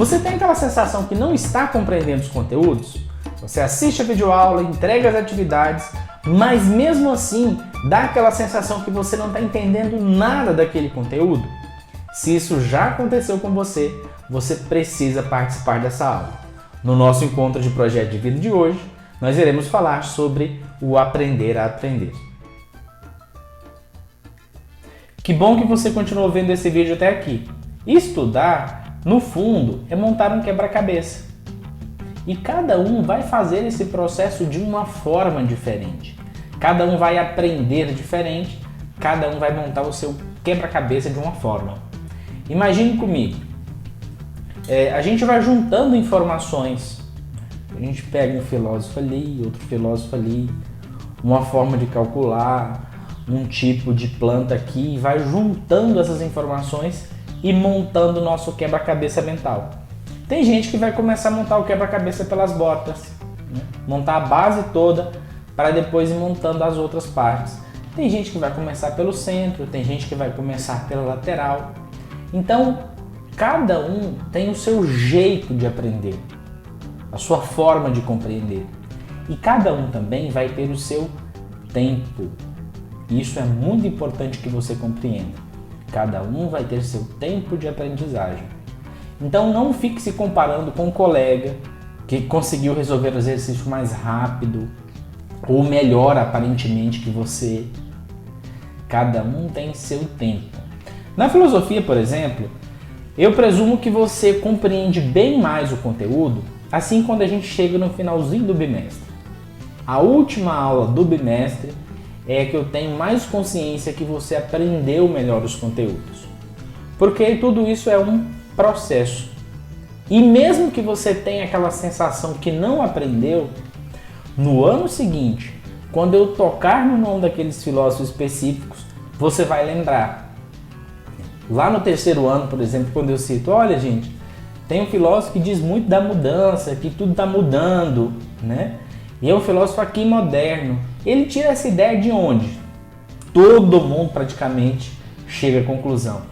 Você tem aquela sensação que não está compreendendo os conteúdos? Você assiste a videoaula, entrega as atividades, mas mesmo assim dá aquela sensação que você não está entendendo nada daquele conteúdo? Se isso já aconteceu com você, você precisa participar dessa aula. No nosso encontro de projeto de vida de hoje, nós iremos falar sobre o aprender a aprender. Que bom que você continuou vendo esse vídeo até aqui. Estudar, no fundo, é montar um quebra-cabeça. E cada um vai fazer esse processo de uma forma diferente. Cada um vai aprender diferente, cada um vai montar o seu quebra-cabeça de uma forma. Imagine comigo, a gente vai juntando informações. A gente pega um filósofo ali, outro filósofo ali, uma forma de calcular, um tipo de planta aqui, e vai juntando essas informações e montando o nosso quebra-cabeça mental. Tem gente que vai começar a montar o quebra-cabeça pelas botas, né? Montar a base toda para depois ir montando as outras partes. Tem gente que vai começar pelo centro, tem gente que vai começar pela lateral. Então, cada um tem o seu jeito de aprender, a sua forma de compreender. E cada um também vai ter o seu tempo. Isso é muito importante que você compreenda. Cada um vai ter seu tempo de aprendizagem. Então não fique se comparando com um colega que conseguiu resolver o exercício mais rápido ou melhor aparentemente que você. Cada um tem seu tempo. Na filosofia, por exemplo, eu presumo que você compreende bem mais o conteúdo assim quando a gente chega no finalzinho do bimestre. A última aula do bimestre é que eu tenho mais consciência que você aprendeu melhor os conteúdos. Porque tudo isso é um processo. E mesmo que você tenha aquela sensação que não aprendeu, no ano seguinte, quando eu tocar no nome daqueles filósofos específicos, você vai lembrar. Lá no terceiro ano, por exemplo, quando eu cito, olha gente, tem um filósofo que diz muito da mudança, que tudo está mudando, né? E é um filósofo aqui moderno. Ele tira essa ideia de onde? Todo mundo praticamente chega à conclusão.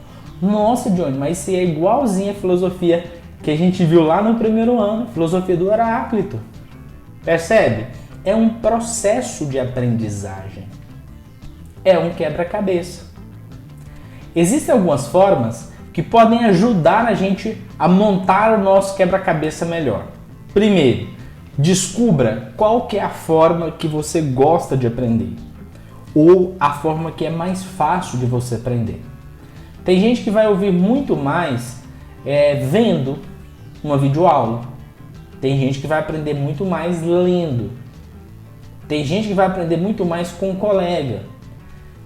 Nossa, Johnny, mas isso é igualzinho a filosofia que a gente viu lá no primeiro ano, filosofia do Heráclito. Percebe? É um processo de aprendizagem. É um quebra-cabeça. Existem algumas formas que podem ajudar a gente a montar o nosso quebra-cabeça melhor. Primeiro, descubra qual que é a forma que você gosta de aprender ou a forma que é mais fácil de você aprender. Tem gente que vai ouvir muito mais vendo uma videoaula. Tem gente que vai aprender muito mais lendo. Tem gente que vai aprender muito mais com um colega.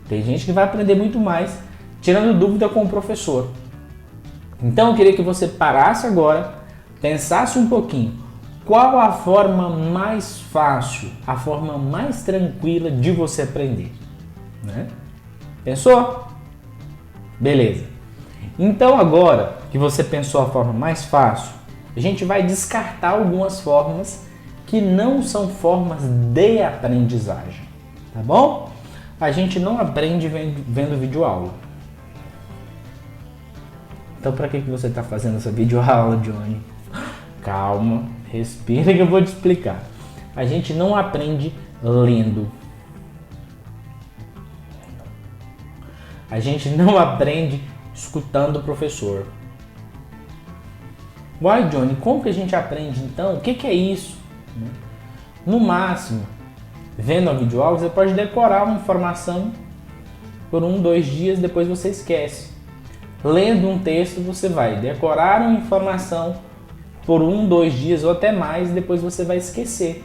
Tem gente que vai aprender muito mais tirando dúvida com o professor. Então eu queria que você parasse agora, pensasse um pouquinho. Qual a forma mais fácil, a forma mais tranquila de você aprender? Né? Pensou? Beleza. Então agora que você pensou a forma mais fácil, a gente vai descartar algumas formas que não são formas de aprendizagem. Tá bom? A gente não aprende vendo videoaula. Então para que você está fazendo essa videoaula, Johnny? Calma. Respira que eu vou te explicar. A gente não aprende lendo. A gente não aprende escutando o professor. Uai, Johnny, como que a gente aprende então? O que é isso? No máximo, vendo a videoaula, você pode decorar uma informação por 2 dias, depois você esquece. Lendo um texto, você vai decorar uma informação por 2 dias ou até mais, depois você vai esquecer.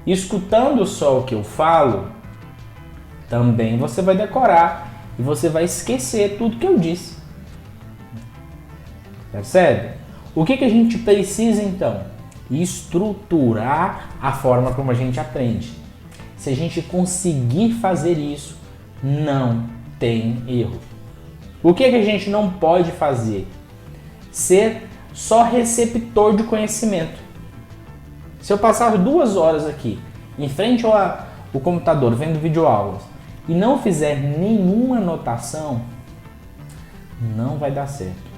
Escutando só o que eu falo, também você vai decorar e você vai esquecer tudo que eu disse. Percebe? O que a gente precisa então? Estruturar a forma como a gente aprende. Se a gente conseguir fazer isso, não tem erro. O que a gente não pode fazer? Ser só receptor de conhecimento. Se eu passar 2 horas aqui em frente ao computador vendo videoaulas e não fizer nenhuma anotação, não vai dar certo.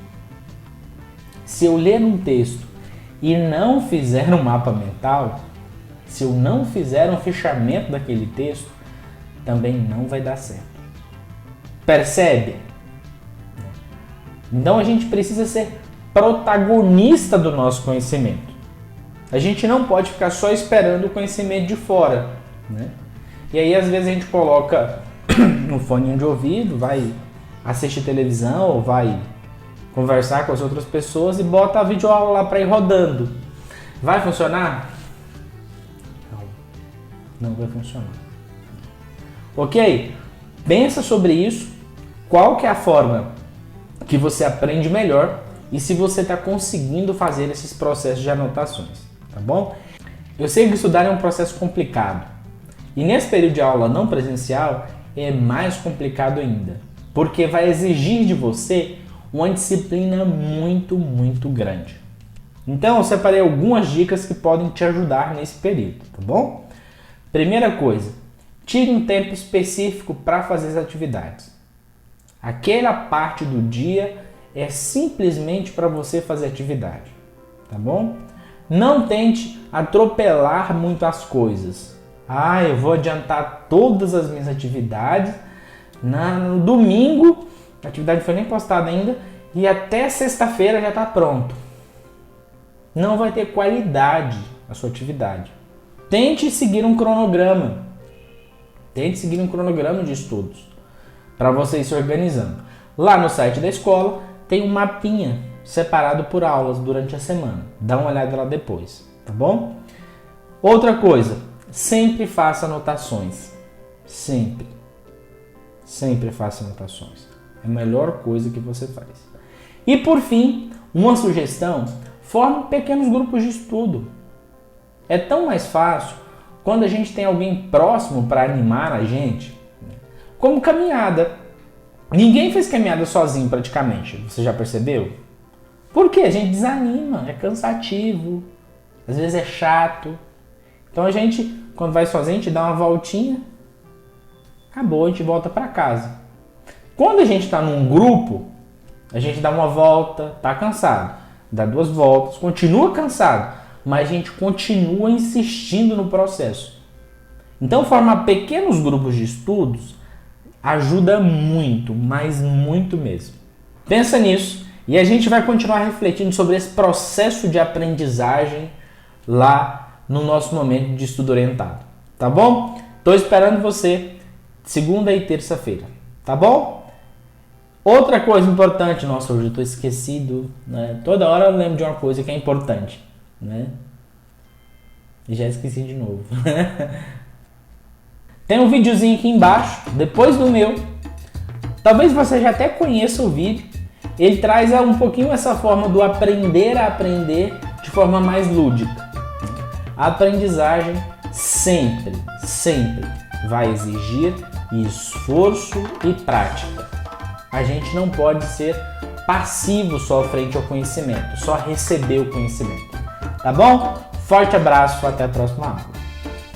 Se eu ler um texto e não fizer um mapa mental, se eu não fizer um fichamento daquele texto, também não vai dar certo. Percebe? Então a gente precisa ser protagonista do nosso conhecimento. A gente não pode ficar só esperando o conhecimento de fora, né? E aí às vezes a gente coloca no fone de ouvido, vai assistir televisão ou vai conversar com as outras pessoas e bota a videoaula lá para ir rodando. Vai funcionar? Não vai funcionar. Ok? Pensa sobre isso. Qual que é a forma que você aprende melhor e se você está conseguindo fazer esses processos de anotações, tá bom? Eu sei que estudar é um processo complicado e nesse período de aula não presencial é mais complicado ainda, porque vai exigir de você uma disciplina muito grande. Então eu separei algumas dicas que podem te ajudar nesse período, tá bom? Primeira coisa, tire um tempo específico para fazer as atividades. Aquela parte do dia é simplesmente para você fazer atividade, tá bom? Não tente atropelar muito as coisas. Eu vou adiantar todas as minhas atividades no domingo, a atividade não foi nem postada ainda, e até sexta-feira já está pronto. Não vai ter qualidade a sua atividade. Tente seguir um cronograma. Tente seguir um cronograma de estudos para você ir se organizando. Lá no site da escola tem um mapinha separado por aulas durante a semana. Dá uma olhada lá depois, tá bom? Outra coisa, sempre faça anotações. Sempre. Sempre faça anotações. É a melhor coisa que você faz. E por fim, uma sugestão, forme pequenos grupos de estudo. É tão mais fácil quando a gente tem alguém próximo para animar a gente, como caminhada. Ninguém fez caminhada sozinho praticamente, você já percebeu? Por quê? A gente desanima, é cansativo, às vezes é chato. Então a gente, quando vai sozinho, a gente dá uma voltinha, acabou, a gente volta para casa. Quando a gente está num grupo, a gente dá uma volta, tá cansado, dá 2 voltas, continua cansado, mas a gente continua insistindo no processo. Então formar pequenos grupos de estudos ajuda muito, mas muito mesmo. Pensa nisso e a gente vai continuar refletindo sobre esse processo de aprendizagem lá no nosso momento de estudo orientado, tá bom? Estou esperando você segunda e terça-feira, tá bom? Outra coisa importante, nossa, hoje eu estou esquecido, né? Toda hora eu lembro de uma coisa que é importante, né? E já esqueci de novo. Tem um videozinho aqui embaixo, depois do meu. Talvez você já até conheça o vídeo. Ele traz um pouquinho essa forma do aprender a aprender de forma mais lúdica. A aprendizagem sempre vai exigir esforço e prática. A gente não pode ser passivo só frente ao conhecimento, só receber o conhecimento. Tá bom? Forte abraço, até a próxima aula.